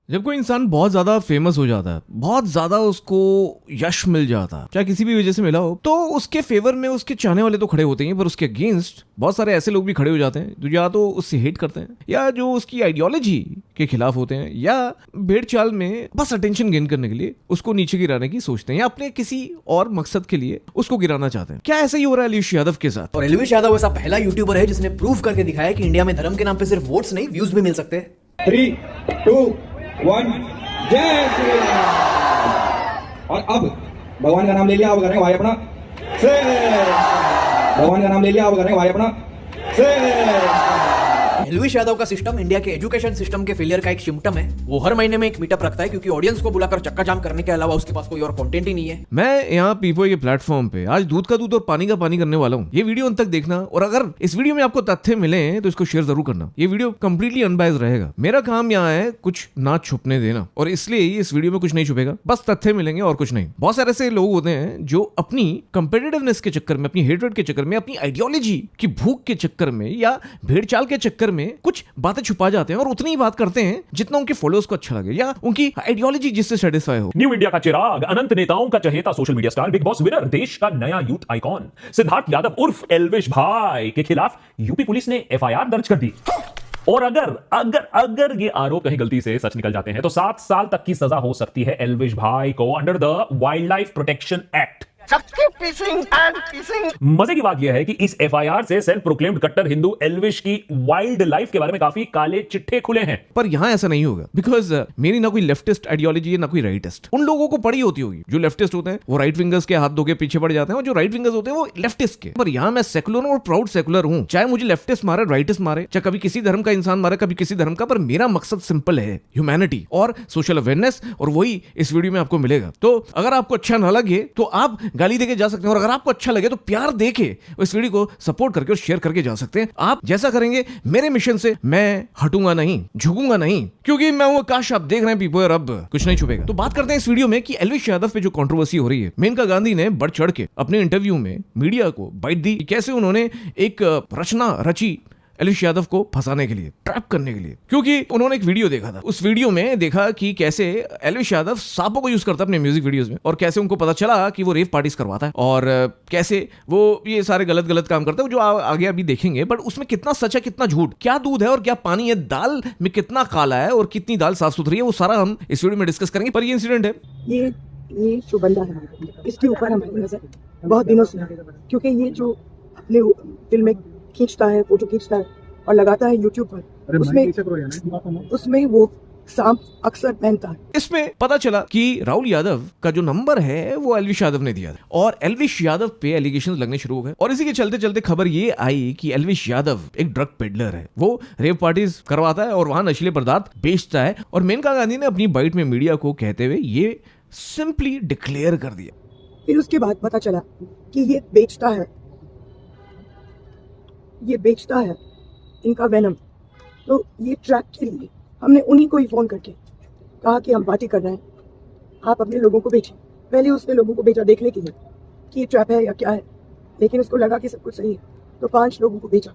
जब कोई इंसान बहुत ज्यादा फेमस हो जाता है, बहुत ज्यादा उसको यश मिल जाता है, चाहे किसी भी वजह से मिला हो, तो उसके फेवर में उसके चाहने वाले तो खड़े होते हैं, पर उसके अगेंस्ट बहुत सारे ऐसे लोग भी खड़े हो जाते हैं जो या तो उससे हेट करते हैं, या जो उसकी आइडियोलॉजी के खिलाफ होते हैं, या भेड़ चाल में बस अटेंशन गेन करने के लिए उसको नीचे गिराने की सोचते हैं, या अपने किसी और मकसद के लिए उसको गिराना चाहते हैं। क्या ऐसा ही हो रहा है एलविश यादव के साथ? और एलविश यादव ऐसा पहला यूट्यूबर है जिसने प्रूव करके दिखाया कि इंडिया में धर्म के नाम पे सिर्फ वोट्स नहीं, व्यूज भी मिल सकते हैं। 3, 2, 1, जय श्री राम। और अब भगवान का नाम ले लिया, अब करें भाई अपना भगवान का नाम ले लिया, अब करें भाई अपना एलविश यादव का सिस्टम इंडिया के एजुकेशन सिस्टम के फेलियर का एक सिम्टम है। वो हर महीने में एक मीटअप रखता है क्योंकि ऑडियंस को बुलाकर चक्का जाम करने के अलावा उसके पास कोई और कंटेंट ही नहीं है। मैं यहाँ पीपो के प्लेटफॉर्म पे आज दूध का दूध और पानी का पानी करने वाला हूँ। ये वीडियो अंत तक देखना, और अगर इस वीडियो में आपको तथ्य मिले तो इसको शेयर जरूर करना। ये वीडियो कंप्लीटली अनबायस्ड रहेगा। मेरा काम यहाँ है कुछ ना छुपने देना, और इसलिए ही इस वीडियो में कुछ नहीं छुपेगा, बस तथ्य मिलेंगे और कुछ नहीं। बहुत सारे ऐसे लोग होते हैं जो अपनी कंपेटिटिवनेस के चक्कर में, अपनी हेट्रेड के चक्कर में, अपनी आइडियोलॉजी की भूख के चक्कर में, या भेड़चाल के चक्कर में कुछ बातें छुपा जाते हैं और उतनी ही बात करते हैं जितना उनके फॉलोअर्स को अच्छा लगे या उनकी आइडियोलॉजी जिससे सेटिस्फाई हो। न्यू इंडिया का चिराग, अनंत नेताओं का चहेता, social media star, Bigg Boss winner, देश का नया यूथ आइकॉन सिद्धार्थ यादव उर्फ एलविश भाई के खिलाफ यूपी पुलिस ने एफआईआर दर्ज कर दी। और अगर ये आरोप कहीं गलती से सच निकल जाते हैं तो 7 साल तक की सजा हो सकती है एलविश भाई को under the wild life protection act. मजे की बात यह है कि इस एफआईआर से सेल्फ प्रोक्लेम्ड कट्टर हिंदू एलविश की वाइल्ड लाइफ के बारे में काफी काले चिट्ठे खुले हैं। पर यहां ऐसा नहीं होगा, बिकॉज मेरी ना कोई लेफ्टिस्ट आइडियोलॉजी है ना कोई राइटिस्ट। उन लोगों को पड़ी होती होगी। जो लेफ्टिस्ट होते हैं वो राइट विंगर्स के हाथ धो के पीछे पड़ जाते हैं, और जो राइट विंगर्स होते हैं वो लेफ्टिस्ट के। पर यहां मैं सेकुलर हूं और प्राउड सेकुलर हूं। चाहे मुझे लेफ्टिस्ट मारे, राइटिस्ट मारे, चाहे कभी किसी धर्म का इंसान मारे, कभी किसी धर्म का, पर मेरा मकसद सिंपल है, ह्यूमैनिटी और सोशल अवेयरनेस, और वही इस वीडियो में आपको मिलेगा। तो अगर आपको अच्छा ना लगे तो आप गाली देके जा सकते हैं, और अगर आपको अच्छा लगे तो प्यार देके इस वीडियो को सपोर्ट करके और शेयर करके जा सकते हैं। आप जैसा करेंगे मेरे मिशन से मैं हटूंगा नहीं, झुकूंगा नहीं, क्योंकि मैं वो काश आप देख रहे हैं पीपो, अब कुछ नहीं छुपेगा। तो बात करते हैं इस वीडियो में कि एलविश यादव पे जो कंट्रोवर्सी हो रही है। मेनका गांधी ने बढ़ चढ़ के अपने इंटरव्यू में मीडिया को बाइट दी, कैसे उन्होंने एक रचना रची एलविश यादव को फंसाने के लिए, ट्रैप करने के लिए, क्योंकि उन्होंने एक वीडियो देखा था। उस वीडियो में देखा कि कैसे एलविश यादव सांपों को यूज करता है अपने म्यूजिक वीडियोस में, और कैसे उनको पता चला कि वो रेव पार्टीज करवाता है, और कैसे वो ये सारे गलत काम करता है, जो आगे अभी देखेंगे। बट उसमें कितना सच है, कितना झूठ, क्या दूध है और क्या पानी है, दाल में कितना काला है और कितनी दाल साफ सुथरी है, वो सारा हम इस वीडियो में डिस्कस करेंगे। पर ये इंसिडेंट है, ये जो बंदा है इसके ऊपर हमारी नजर बहुत दिनों से है, क्योंकि ये जो अपने फिल्में खींचता है, फोटो खींचता है और लगाता है यूट्यूब पर, उसमें वो सांप अक्सर पहनता है। इसमें पता चला कि राहुल यादव का जो नंबर है वो एलविश यादव ने दिया था, और एलविश यादव पे एलिगेशंस लगने शुरू हो गए। और इसी के चलते चलते खबर ये आई कि एलविश यादव एक ड्रग पेडलर है, वो रेव पार्टीज करवाता है और वहां नशीले पदार्थ बेचता है। और मेनका गांधी ने अपनी बाइट में मीडिया को कहते हुए ये सिंपली डिक्लेयर कर दिया। फिर उसके बाद पता चला कि ये बेचता है इनका वेनम। तो ये ट्रैप के लिए हमने उन्हीं को ही फोन करके कहा कि हम पार्टी कर रहे हैं, आप अपने लोगों को बेचें। पहले उसने लोगों को बेचा देखने के लिए कि ये ट्रैप है या क्या है, लेकिन उसको लगा कि सब कुछ सही है, तो 5 लोगों को बेचा,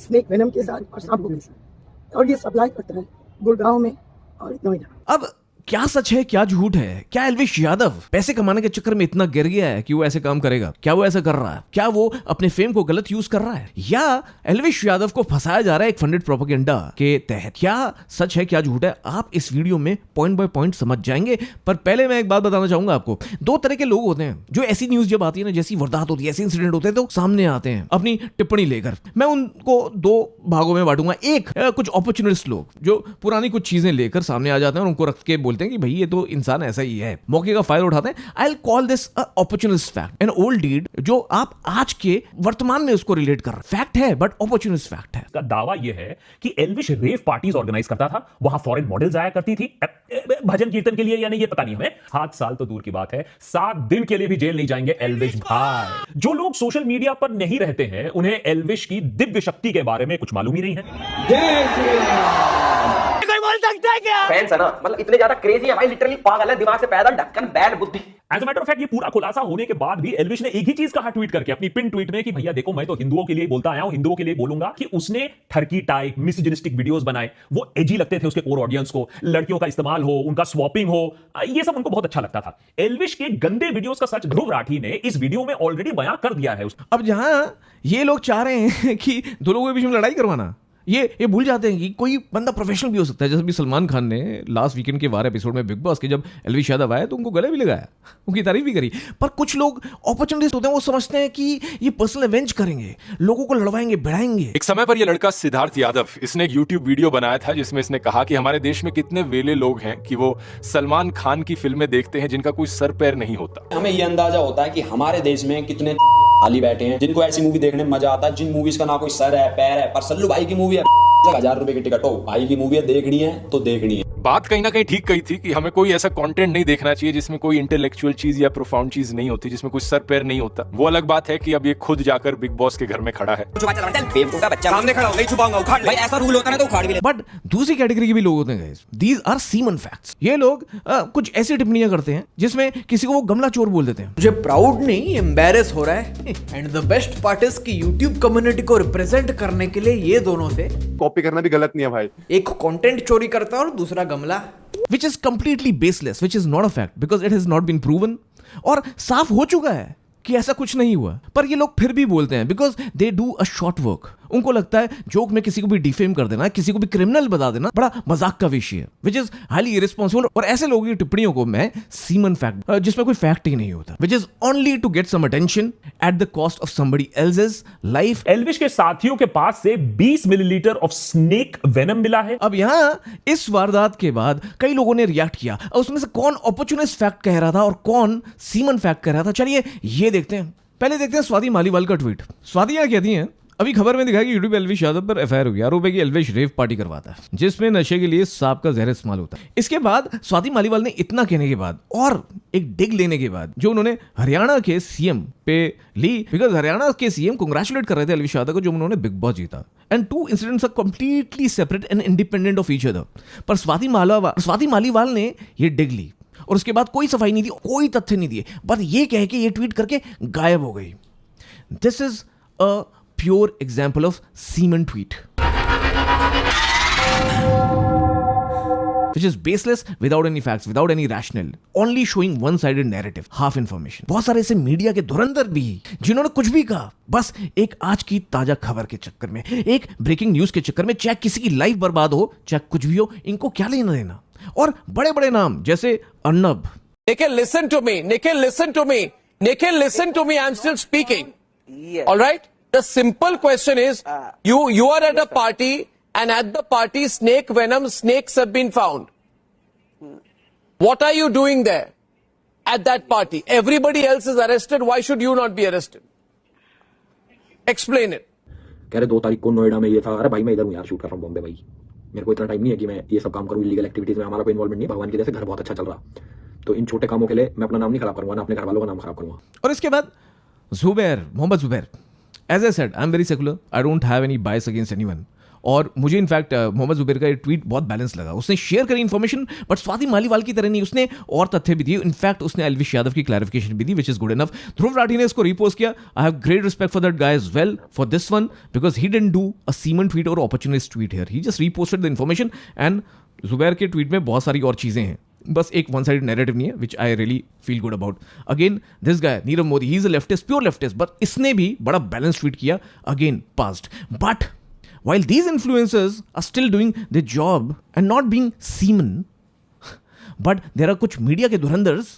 स्नेक वेनम के साथ और सांपों के साथ, और ये सप्लाई करता है गुड़गांव में और नोएडा। अब क्या सच है, क्या झूठ है? क्या एलविश यादव पैसे कमाने के चक्कर में इतना गिर गया है कि वो ऐसे काम करेगा? क्या वो ऐसा कर रहा है? क्या वो अपने फेम को गलत यूज कर रहा है, या एलविश यादव को फंसाया जा रहा है एक फंडेड प्रोपेगेंडा के तहत? क्या सच है, क्या झूठ है, आप इस वीडियो में पॉइंट बाय पॉइंट समझ जाएंगे। पर पहले मैं एक बात बताना चाहूंगा आपको। 2 तरह के लोग होते हैं जो ऐसी न्यूज जब आती है ना, जैसी वारदात होती है, ऐसे इंसिडेंट होते हैं, तो सामने आते हैं अपनी टिप्पणी लेकर। मैं उनको 2 भागों में बांटूंगा। एक, कुछ अपॉर्चुनिस्ट लोग जो पुरानी कुछ चीजें लेकर सामने आ जाते हैं और उनको रख के बोलते हैं कि भाई ये तो इंसान ऐसा ही है, मौके का फायदा उठाते हैं। I will call this a opportunist fact, an old deed, जो आप आज के वर्तमान में उसको रिलेट कर रहे हैं। फैक्ट है बट अपॉर्चुनिस्ट फैक्ट है। का दावा यह है कि एलविश रेव पार्टीज ऑर्गेनाइज करता था, वहां फॉरेन मॉडल्स आया करती थी भजन कीर्तन के लिए, या नहीं ये पता नहीं हमें। 7 साल तो दूर की बात है, 7 दिन के लिए भी जेल नहीं जाएंगे एलविश भाई। जो लोग सोशल मीडिया पर नहीं रहते हैं उन्हें एलविश की दिव्य शक्ति के बारे में कुछ मालूम ही नहीं है। जय श्री राम। कोई बोलता फैंस है ना, मतलब इतने ज्यादा क्रेजी है भाई, लिटरली पागल है, दिमाग से पैदल ढक्कन बैल बुद्धि। As a matter of fact ये पूरा खुलासा होने के बाद भी एल्विश ने एक ही चीज कहा ट्वीट करके अपनी पिन ट्वीट में कि भैया देखो मैं तो हिंदुओं के लिए बोलता आया हूं, हिंदुओं के लिए बोलूंगा कि उसने ठरकी टाइप मिसजिनिस्टिक वीडियोस बनाए, वो एजी लगते थे उसके कोर ऑडियंस को, लड़कियों का इस्तेमाल हो, उनका स्वैपिंग हो, ये सब उनको बहुत अच्छा लगता था। एल्विश के गंदे वीडियोस का सच ध्रुव राठी ने इस वीडियो में ऑलरेडी बयां कर दिया है। अब जहां ये लोग चाह रहे हैं कि दो लोगों के बीच में लड़ाई करवाना, ये भूल जाते हैं कि कोई बंदा प्रोफेशनल भी हो सकता है। जैसे भी सलमान खान ने लास्ट वीकेंड के वार एपिसोड में बिग बॉस के जब एल्विश यादव आए तो उनको गले भी लगाया, उनकी तारीफ भी करी। पर कुछ लोग अपॉर्चुनिस्ट होते हैं, वो समझते हैं कि ये पर्सनल एवेंज करेंगे, लोगों को लड़वाएंगे, बढ़ाएंगे। एक समय पर ये लड़का सिद्धार्थ यादव, इसने एक YouTube वीडियो बनाया था जिसमें इसने कहा कि हमारे देश में कितने वेले लोग हैं कि वो सलमान खान की फिल्में देखते हैं जिनका कोई सर पैर नहीं होता। हमें ये अंदाजा होता है कि हमारे देश में कितने खाली बैठे हैं जिनको ऐसी मूवी देखने में मजा आता है, जिन मूवीज का ना कोई सर है पैर है। पर सल्लू भाई की मूवी है, 1000 रुपए की टिकट हो, भाई की मूवी है, देखनी है तो देखनी है। बात कहीं ना कहीं ठीक कही थी कि हमें कोई ऐसा कंटेंट नहीं देखना चाहिए जिसमें कोई इंटेलेक्चुअल चीज या प्रोफाउंड चीज नहीं होती, जिसमें कोई सर पैर नहीं होता। वो अलग बात है कि अब ये खुद जाकर बिग बॉस के घर में खड़ा है। बट दूसरी कैटेगरी के भी लोग होते हैं गाइस, दीज आर सीमन फैक्ट्स। ये लोग कुछ ऐसी टिप्पणियां करते हैं जिसमें किसी को वो गमला चोर बोल देते हैं। मुझे प्राउड नहीं एम्बैरेस हो रहा है। And the best part is कि यूट्यूब कम्युनिटी को रिप्रेजेंट करने के लिए ये दोनों से कॉपी करना भी गलत नहीं है भाई। एक कंटेंट चोरी करता है और दूसरा गमला, which is completely baseless, which is not a fact because it has not been proven। और साफ हो चुका है कि ऐसा कुछ नहीं हुआ, पर ये लोग फिर भी बोलते हैं because they do a short work. उनको लगता है जोक में किसी को भी डिफेम कर देना, किसी को भी क्रिमिनल बता देना बड़ा मजाक का विषय है, विच इज हाईली इरेस्पॉन्सिबल। और ऐसे लोगों की टिप्पणियों को मैं सीमन फैक्ट, जिसमें कोई फैक्ट ही नहीं होता, which is only to get some attention at the cost of somebody else's life. Elvish के साथियों के पास से 20 मिलीलीटर ऑफ स्नेक वेनम मिला है। अब यहां इस वारदात के बाद कई लोगों ने रिएक्ट किया, और उसमें से कौन अपॉर्चुनिस्ट फैक्ट कह रहा था और कौन सीमन फैक्ट कह रहा था, चलिए ये देखते हैं। पहले देखते हैं स्वाति मालीवाल का ट्वीट। स्वाति यहां कहती हैं, अभी खबर में दिखाया कि यूट्यूब एल्विश यादव पर एफआईआर हुई, आरोप है कि एल्विश रेव पार्टी करवाता है जिसमें नशे के लिए सांप का जहर इस्तेमाल होता है। इसके बाद स्वाति मालीवाल ने इतना कहने के बाद और एक डिग लेने के बाद जो उन्होंने हरियाणा के सीएम पे ली, बिकॉज हरियाणा के सीएम कांग्रेचुलेट कर रहे थे एल्विश यादव को जो उन्होंने बिग बॉस जीता, and two incidents are completely separate and independent of each other. पर स्वाति मालीवाल ने ये डिग ली और उसके बाद कोई सफाई नहीं दी, कोई तथ्य नहीं दिए, बस ये कह के ये ट्वीट करके गायब हो गई। This is a pure example of semen tweet, which is baseless, without any facts, without any rationale, only showing one-sided narrative, half information। बहुत सारे ऐसे मीडिया के धुरंधर भी जिन्होंने कुछ भी कहा बस एक आज की ताजा खबर के चक्कर में, एक ब्रेकिंग न्यूज के चक्कर में, चाहे किसी की लाइफ बर्बाद हो, चाहे कुछ भी हो, इनको क्या लेना देना। और बड़े बड़े नाम जैसे Arnab. Nikhil, listen to me. Nikhil, listen to me. Nikhil, listen to me. I'm still speaking. Yeah. All right? The simple question is, you are at a party, and at the party, snakes have been found. What are you doing there at that party? Everybody else is arrested. Why should you not be arrested? Explain it. कह रहे 2 तारीख को नोएडा में ये था। अरे भाई मैं इधर हूँ यार, शूट कर रहा हूँ बॉम्बे। भाई मेरे को इतना टाइम नहीं है कि मैं ये सब काम करूँ, इलीगल एक्टिविटीज में हमारा कोई इन्वॉल्वमेंट नहीं। भगवान की वजह से घर बहुत अच्छा चल रहा, तो इन छोटे कामों के लिए मैं अपना नाम नहीं खराब करूंगा, ना अपने घर वालों का नाम खराब करूंगा। और इसके बाद Zubair, Mohammed Zubair, as I said I am very secular, I don't have any bias against anyone. और मुझे इनफैक्ट मोहम्मद जुबैर का ये ट्वीट बहुत बैलेंस लगा। उसने शेयर करी इन्फॉर्मेशन, बट स्वाति मालीवाल की तरह नहीं, उसने और तथ्य भी दिए। इनफैक्ट उसने एल्विश यादव की क्लैरिफिकेशन भी दी, which is good enough. Dhruv Rathee ने इसको रीपोस्ट किया। I have great respect for that guy as well for this one, because he didn't do a seaman tweet और opportunist tweet here, he just reposted the information. And Zubair के tweet में बहुत सारी और चीजें हैं, बस एक वन साइड नैरेटिव नहीं है, which I really feel good about. Again this guy Nirav Modi, he is a leftist, pure leftist, but इसने भी बड़ा बैलेंस ट्वीट किया, again passed. But while these influencers are still doing their job and not being semen, but there are कुछ media के धुरंधर्स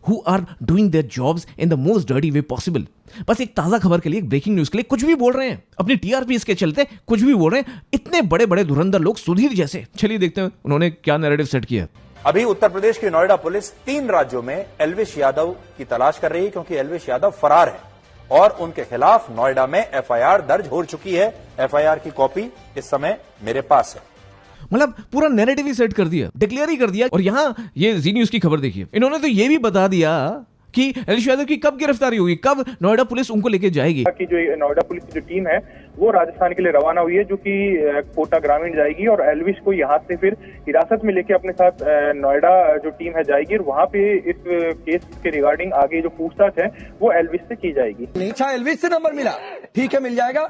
who are doing their jobs in the most dirty way possible। बस एक ताजा खबर के लिए, एक ब्रेकिंग न्यूज के लिए कुछ भी बोल रहे हैं, अपनी टीआरपी के चलते कुछ भी बोल रहे हैं, इतने बड़े बड़े धुरंधर लोग, सुधीर जैसे। चलिए देखते हैं उन्होंने क्या नैरेटिव सेट किया। अभी उत्तर प्रदेश की नोएडा पुलिस 3 राज्यों में एल्विश यादव की तलाश कर रही है, क्योंकि एल्विश यादव फरार है और उनके खिलाफ नोएडा में एफआईआर दर्ज हो चुकी है। एफआईआर की कॉपी इस समय मेरे पास है। मतलब पूरा नैरेटिव ही सेट कर दिया, डिक्लेयर ही कर दिया। और यहां ये जी न्यूज की खबर देखिए, इन्होंने तो ये भी बता दिया कि एल्विश यादव की कब गिरफ्तारी होगी, कब नोएडा पुलिस उनको लेके जाएगी। कि जो नोएडा पुलिस की जो टीम है वो राजस्थान के लिए रवाना हुई है, जो कि कोटा ग्रामीण जाएगी और एल्विश को यहाँ से फिर हिरासत में लेके अपने साथ नोएडा जो टीम है जाएगी और वहाँ पे इस केस के रिगार्डिंग आगे जो पूछताछ है वो एल्विश से की जाएगी। अच्छा, एल्विश से नंबर मिला, ठीक है, मिल जाएगा।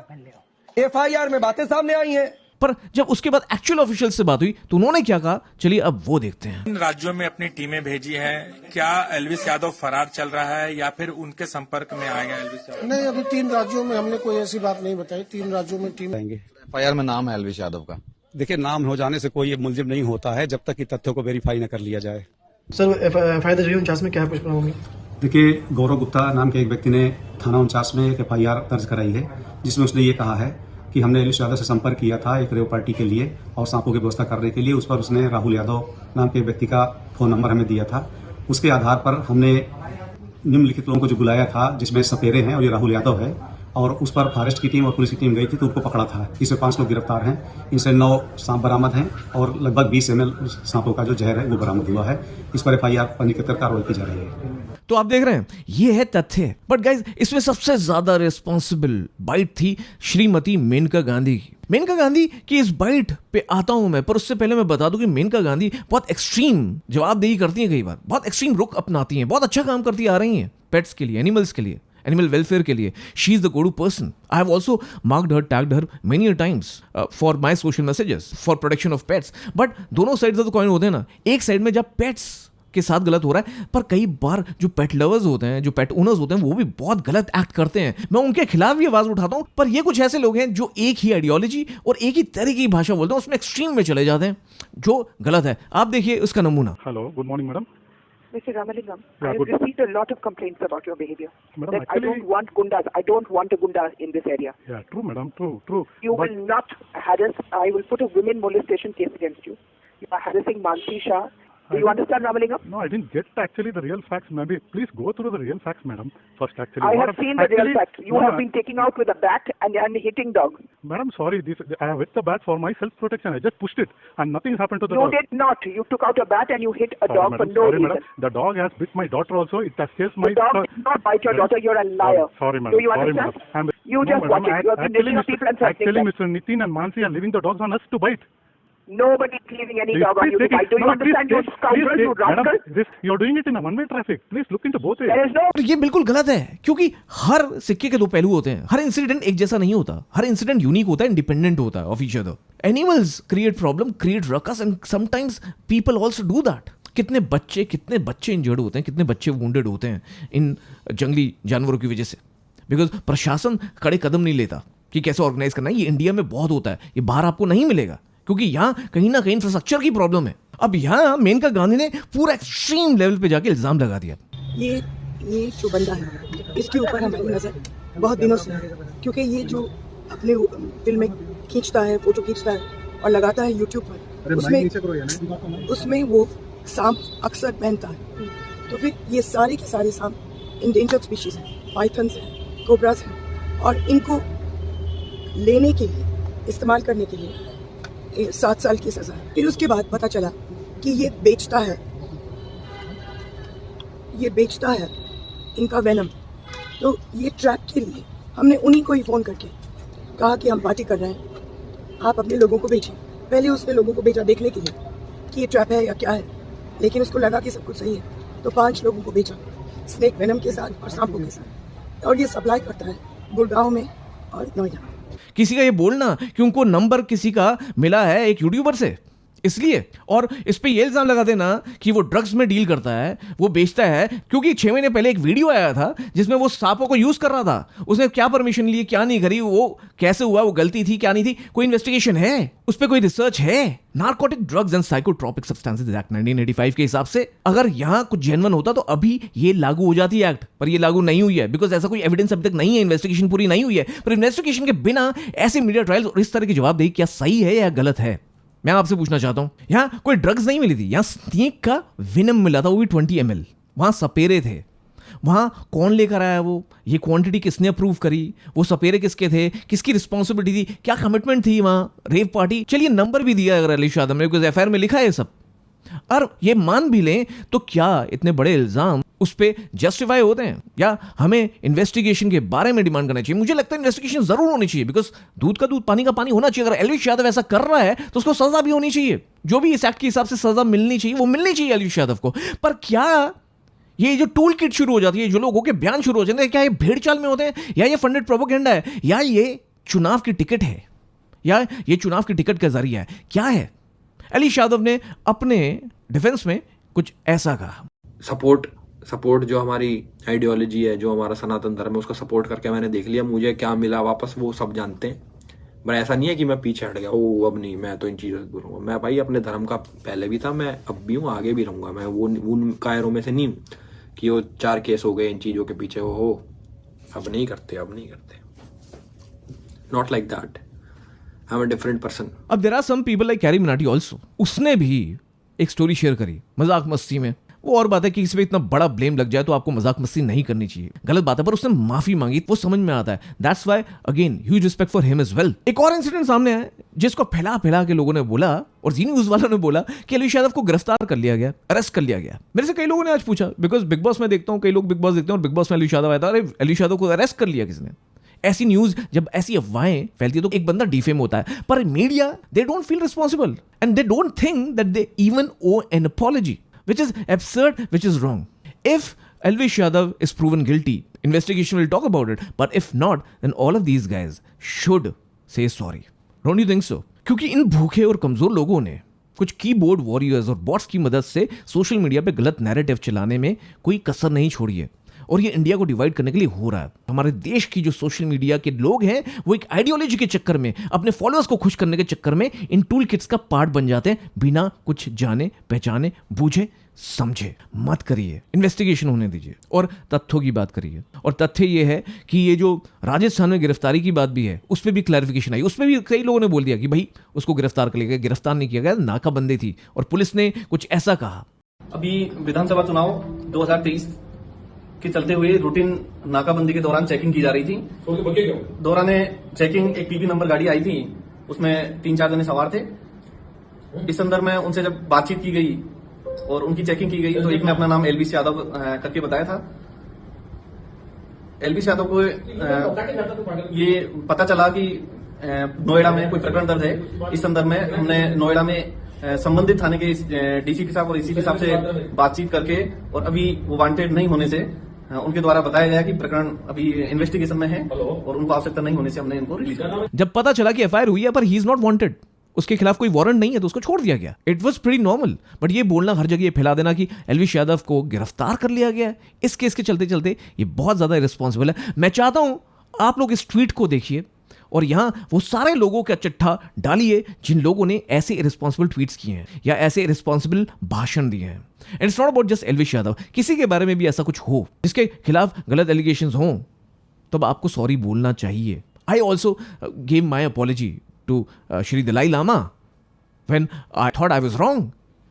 FIR में बातें सामने आई हैं। पर जब उसके बाद एक्चुअल ऑफिशियल से बात हुई तो उन्होंने क्या कहा, चलिए अब वो देखते हैं। इन राज्यों में अपनी टीमें भेजी हैं, क्या एल्विश यादव फरार चल रहा है या फिर उनके संपर्क में आएगा एल्विश यादव? नहीं, अभी 3 राज्यों में हमने कोई ऐसी बात नहीं बताई। 3 राज्यों में टीम आएंगे। FIR में नाम है एल्विश यादव का। देखिए, नाम हो जाने से कोई मुलजिम नहीं होता है जब तक कि तथ्यों को वेरीफाई न कर लिया जाए। सर, FIR दर्ज 49 में क्या पूछ रहा हूँ? देखिए, गौरव गुप्ता नाम के एक व्यक्ति ने थाना 49 में एक FIR दर्ज कराई है, जिसमें उसने ये कहा है कि हमने एल्विश यादव से संपर्क किया था एक रेव पार्टी के लिए और सांपों की व्यवस्था करने के लिए। उस पर उसने राहुल यादव नाम के व्यक्ति का फोन नंबर हमें दिया था। उसके आधार पर हमने निम्नलिखित लोगों को जो बुलाया था, जिसमें सपेरे हैं और ये राहुल यादव है, और उस पर फॉरेस्ट की टीम और पुलिस की टीम गई थी तो उनको पकड़ा था। इसमें 5 लोग गिरफ्तार हैं। इनसे 9 सांप बरामद हैं और लगभग 20 ml सांपों का जो जहर है वो बरामद हुआ है। इस पर FIR पंजीकृत कर कार्रवाई की जा रही है। तो आप देख रहे हैं, ये है तथ्य। बट गाइज, इसमें सबसे ज्यादा रिस्पॉन्सिबल बाइट थी श्रीमती मेनका गांधी की। मेनका गांधी की इस बाइट पे आता हूं मैं, पर उससे पहले मैं बता दूं कि मेनका गांधी बहुत एक्सट्रीम जवाबदेही करती हैं, कई बार बहुत एक्सट्रीम रुख अपनाती हैं, बहुत अच्छा काम करती आ रही हैं पेट्स के लिए, एनिमल्स के लिए, एनिमल वेलफेयर के लिए। She is the go-to person. I have also marked her, tagged her many a times for my social messages for protection of pets. But दोनों साइड तो कॉइन होते हैं ना। एक साइड में जब पेट्स के साथ गलत हो रहा है, पर कई बार जो पेट लवर्स होते हैं, जो पेट ओनर्स होते हैं, वो भी बहुत गलत एक्ट करते हैं। मैं उनके खिलाफ भी आवाज उठाता हूं, पर ये कुछ ऐसे लोग हैं जो एक ही आइडियोलॉजी और एक ही तरह की भाषा बोलते हैं, उसमें एक्सट्रीम में चले जाते हैं, जो गलत है। आप देखिए उसका नमूना। Hello, good morning madam. Mr. Ramalingam, Yeah, I have good. received a lot of complaints about your behavior. Madam, That I actually- don't want gundas. I don't want a gunda in this area. Yeah, true madam, true. You will not harass. I will put a women molestation case against you. You are harassing Mansi Shah. Do you understand, Ramalingam? No, I didn't get actually the real facts. Maybe please go through the real facts, madam. First, actually. I have seen the real facts. You have been taking out with a bat and hitting dogs. Madam, sorry. I have hit the bat for my self-protection. I just pushed it, and nothing happened to the You dog. did not. You took out a bat and you hit a Sorry, dog madam. for no Sorry, reason. madam. The dog has bit my daughter also. It has chased my. The dog did not bite your daughter. You're a liar. Sorry, madam. Do you Sorry, understand? madam. You just watch it. You have been making people and threatening Actually, them. Mr. Nitin and Mansi are leaving the dogs on us to bite. Nobody is leaving any dog on you to bite. Do you understand, you scoundrel, you rascal? You're doing it in a one-way traffic. Please look into both ways. There is no. और ये बिल्कुल गलत है, क्योंकि हर सिक्के के दो पहलू होते हैं। हर इंसिडेंट एक जैसा नहीं होता, हर इंसिडेंट यूनिक होता है, इंडिपेंडेंट होता है of each other. Animals create problem, create ruckus, and sometimes people also do that. कितने बच्चे इंजर्ड होते हैं, कितने बच्चे वुंडेड होते हैं इन जंगली जानवरों की वजह से, बिकॉज प्रशासन कड़े कदम नहीं लेता कि कैसे ऑर्गेनाइज करना है। ये इंडिया में बहुत होता है, ये बाहर आपको नहीं मिलेगा, क्योंकि यहाँ कहीं ना कहीं इंफ्रास्ट्रक्चर की प्रॉब्लम है। अब यहाँ मेनका गांधी ने पूरा एक्सट्रीम लेवल पे जाके इल्जाम लगा दिया। ये जो बंदा है, इसके ऊपर हमारी नज़र बहुत दिनों से है, क्योंकि ये जो अपने फिल्में खींचता है, फोटो खींचता है और लगाता है यूट्यूब पर, उसमें वो सांप अक्सर पहनता है। तो फिर ये सारे के सारे सांप इंडेंजर्ड स्पीशीज हैं, पाइथन्स हैं, कोबरास हैं, और इनको लेने के लिए, इस्तेमाल करने के लिए 7 साल की सजा है। फिर उसके बाद पता चला कि ये बेचता है इनका वेनम। तो ये ट्रैप के लिए हमने उन्हीं को ही फ़ोन करके कहा कि हम पार्टी कर रहे हैं, आप अपने लोगों को भेजिए। पहले उसने लोगों को भेजा देखने के लिए कि ये ट्रैप है या क्या है, लेकिन उसको लगा कि सब कुछ सही है, तो 5 लोगों को भेजा स्नेक वेनम के साथ और सांपों के साथ, और ये सप्लाई करता है गुड़गांव में और नोएडा। किसी का ये बोलना कि उनको नंबर किसी का मिला है एक यूट्यूबर से, इसलिए, और इस पे ये इल्जाम लगा देना कि वो ड्रग्स में डील करता है, वो बेचता है, क्योंकि 6 महीने पहले एक वीडियो आया था जिसमें वो सांपों को यूज कर रहा था। उसने क्या परमिशन ली, क्या नहीं करी, वो कैसे हुआ, वो गलती थी क्या नहीं थी, कोई इन्वेस्टिगेशन है उस पर, कोई रिसर्च है। Narcotic drugs and psychotropic substances act 1985 के हिसाब से अगर यहाँ कुछ जेन्युइन होता तो अभी ये लागू हो जाती है एक्ट, पर ये लागू नहीं हुई है, बिकॉज ऐसा कोई एविडेंस अभी तक नहीं है, इन्वेस्टिगेशन पूरी नहीं हुई है। पर इन्वेस्टिगेशन के बिना ऐसे मीडिया ट्रायल्स और इस तरह की जवाबदेही क्या सही है या गलत है? मैं आपसे पूछना चाहता हूं, यहां कोई ड्रग्स नहीं मिली थी, यहां स्नेक का विनम मिला था, वो भी 20 ml। वहां सपेरे थे, वहां कौन लेकर आया, वो ये क्वांटिटी किसने अप्रूव करी, वो सपेरे किसके थे, किसकी रिस्पॉन्सिबिलिटी थी, क्या कमिटमेंट थी वहां, रेव पार्टी। चलिए नंबर भी दिया अगर एल्विश यादव ने, बिकॉज FIR में लिखा है ये सब, और ये मान भी लें तो क्या इतने बड़े इल्जाम उस पे जस्टिफाई होते हैं, या हमें इन्वेस्टिगेशन के बारे में डिमांड करना चाहिए? मुझे लगता है इन्वेस्टिगेशन जरूर होनी चाहिए, बिकॉज दूध का दूध पानी का पानी होना चाहिए। अगर एलविश यादव ऐसा कर रहा है तो उसको सजा भी होनी चाहिए, जो भी इस एक्ट के हिसाब से सजा मिलनी चाहिए वो मिलनी चाहिए एलविश यादव को। पर क्या ये जो टूल किट शुरू हो जाती है, जो लोगों के बयान शुरू हो जाते हैं, क्या ये भेड़ चाल में होते हैं, या ये फंडेड प्रोपेगेंडा है, या ये चुनाव की टिकट है, या ये चुनाव की टिकट का जरिया है? क्या है? एलविश यादव ने अपने डिफेंस में कुछ ऐसा कहा। सपोर्ट जो हमारी आइडियोलॉजी है, जो हमारा सनातन धर्म है, उसका सपोर्ट करके मैंने देख लिया, मुझे क्या मिला वापस वो सब जानते हैं। पर ऐसा नहीं है कि मैं पीछे हट गया, ओ अब नहीं, मैं तो इन चीज़ों से दूर हूँ। मैं भाई अपने धर्म का पहले भी था, मैं अब भी हूँ, आगे भी रहूँगा। मैं वो उन कायरों में से नहीं हूँ कि वो 4 केस हो गए इन चीज़ों के पीछे हो। अब नहीं करते not like that. I am a different person. अब there are some people like Carry Minati also. उसने भी एक स्टोरी शेयर करी मजाक मस्ती में। वो और बात है कि इस पे इतना बड़ा ब्लेम लग जाए तो आपको मजाक मस्ती नहीं करनी चाहिए, गलत बात है, पर उसने माफी मांगी, वो समझ में आता है। That's why again huge respect for him as well. एक और इंसिडेंट सामने आया जिसको फैला के लोगों ने बोला, और जी न्यूज वालों ने बोला कि एलविश यादव को गिरफ्तार कर लिया गया, अरेस्ट कर लिया गया। मेरे से कई लोगों ने आज पूछा, बिकॉज बिग बॉस में देखता हूँ, कई लोग बिग बॉस देखते हैं और बिग बॉस में एलविश यादव आया था, अरे एलविश यादव को अरेस्ट कर लिया किसने? ऐसी न्यूज जब ऐसी अफवाहें फैलती है तो एक बंदा डिफेम होता है, पर media they don't feel responsible and they don't think that they even owe an apology, which is absurd, which is wrong. If Elvish Yadav is proven guilty, investigation will talk about it. But if not, then all of these guys should say sorry. Don't you think so? क्योंकि इन भूखे और कमजोर लोगों ने कुछ keyboard warriors और bots की मदद से सोशल मीडिया पे गलत नैरेटिव चलाने में कोई कसर नहीं छोड़ी है, और ये इंडिया को डिवाइड करने के लिए हो रहा है। हमारे देश की जो सोशल मीडिया के लोग हैं वो एक आइडियोलॉजी के चक्कर में, अपने फॉलोअर्स को खुश करने के चक्कर में इन टूल किट्स का पार्ट बन जाते हैं, बिना कुछ जाने पहचाने बूझे समझे। मत करिए, इन्वेस्टिगेशन होने दीजिए और तथ्यों की बात करिए। और तथ्य ये है कि ये जो राजस्थान में गिरफ्तारी की बात भी है, उस पर भी क्लैरिफिकेशन आई। उस पर भी कई लोगों ने बोल दिया कि भाई उसको गिरफ्तार कर लिया गया, गिरफ्तार नहीं किया गया, नाकाबंदी थी, और पुलिस ने कुछ ऐसा कहा। अभी विधानसभा चुनाव 2023 के चलते हुए रूटीन नाकाबंदी के दौरान चेकिंग की जा रही थी। दौरान चेकिंग एक पीबी नंबर गाड़ी आई थी, उसमें 3-4 जने सवार थे। इस संदर्भ में उनसे जब बातचीत की गई और उनकी चेकिंग की गई तो एक ने अपना नाम एलविश यादव करके बताया था। एलविश यादव को ये पता चला कि नोएडा में कोई प्रकरण दर्ज है। इस संदर्भ में हमने नोएडा में संबंधित थाने के डीसीपी साहब और एसीपी साहब से बातचीत करके, और अभी वो वांटेड नहीं होने से उनके द्वारा बताया गया कि प्रकरण अभी इन्वेस्टिगेशन में है और उनको आवश्यकता नहीं होने से हमने इनको रिलीज किया। जब पता चला कि एफआईआर हुई है पर ही इज नॉट वांटेड, उसके खिलाफ कोई वारंट नहीं है, तो उसको छोड़ दिया गया। It was pretty normal. But ये बोलना हर जगह, ये फैला देना कि एलविश यादव को गिरफ्तार कर लिया गया, इस केस के चलते चलते, ये बहुत ज्यादा इररिस्पॉन्सिबल है। मैं चाहता हूं आप लोग इस ट्वीट को देखिए और यहां वो सारे लोगों का चिट्ठा डालिए जिन लोगों ने ऐसे इररिस्पॉन्सिबल ट्वीट्स किए हैं या ऐसे इररिस्पॉन्सिबल भाषण दिए हैं। And it's not about just Elvish Yadav, किसी के बारे में भी ऐसा कुछ हो जिसके खिलाफ गलत एलिगेशंस हों, तब आपको सॉरी बोलना चाहिए। I also give my apology to Shri Dalai Lama when I thought I was wrong.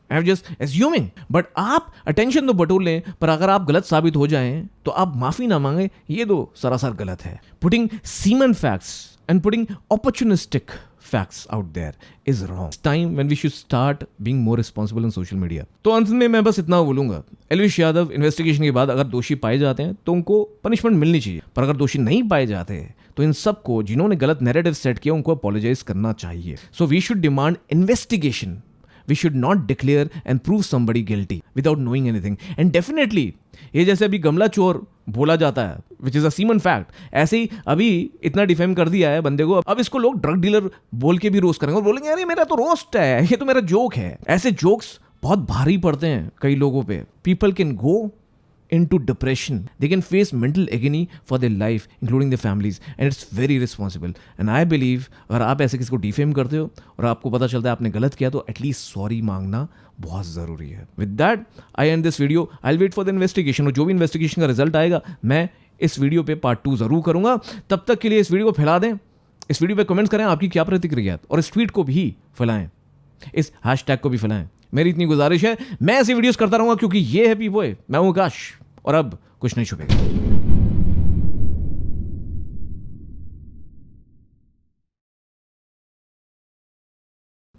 I'm just assuming. But आप attention तो बटोर लें, पर अगर आप गलत साबित हो जाएं तो आप माफी ना मांगे, ये तो सरासर गलत है। Putting semen facts and putting opportunistic facts out there is wrong. It's time when we should start being more responsible on social media. तो अंत में मैं बस इतना बोलूंगा, एलविश यादव इन्वेस्टिगेशन के बाद अगर दोषी पाए जाते हैं तो उनको पनिशमेंट मिलनी चाहिए, पर अगर दोषी नहीं पाए जाते तो इन सबको जिन्होंने गलत नैरेटिव सेट किया उनको अपोलोजाइज करना चाहिए। So we should demand investigation. We should not declare and prove somebody guilty without knowing anything. And definitely, ये जैसे अभी गमला चोर बोला जाता है, which is a semen fact, ऐसे ही अभी इतना डिफेम कर दिया है बंदे को, अब इसको लोग ड्रग डीलर बोल के भी रोस्ट करेंगे और बोलेंगे अरे मेरा तो रोस्ट है, ये तो मेरा जोक है। ऐसे जोक्स बहुत भारी पड़ते हैं कई लोगों पे। People can go into depression. They can face mental agony for their life, including their families, and it's very responsible. And I believe अगर आप ऐसे किसी को डिफेम करते हो और आपको पता चलता है आपने गलत किया, तो एटलीस्ट सॉरी मांगना बहुत ज़रूरी है। With that, I end this video. I'll wait for the investigation. और जो भी इन्वेस्टिगेशन का रिजल्ट आएगा मैं इस वीडियो पे पार्ट 2 ज़रूर करूँगा। तब तक के लिए इस वीडियो को फैला दें, इस वीडियो पे कमेंट्स करें आपकी क्या प्रतिक्रिया, और इस ट्वीट को भी फैलाएं, इस हैशटैग को भी फैलाएं। मेरी इतनी गुजारिश है, मैं ऐसी वीडियोस करता रहूँगा क्योंकि ये है पीपो है। मैं हूँ आकाश और अब कुछ नहीं छुपेगा।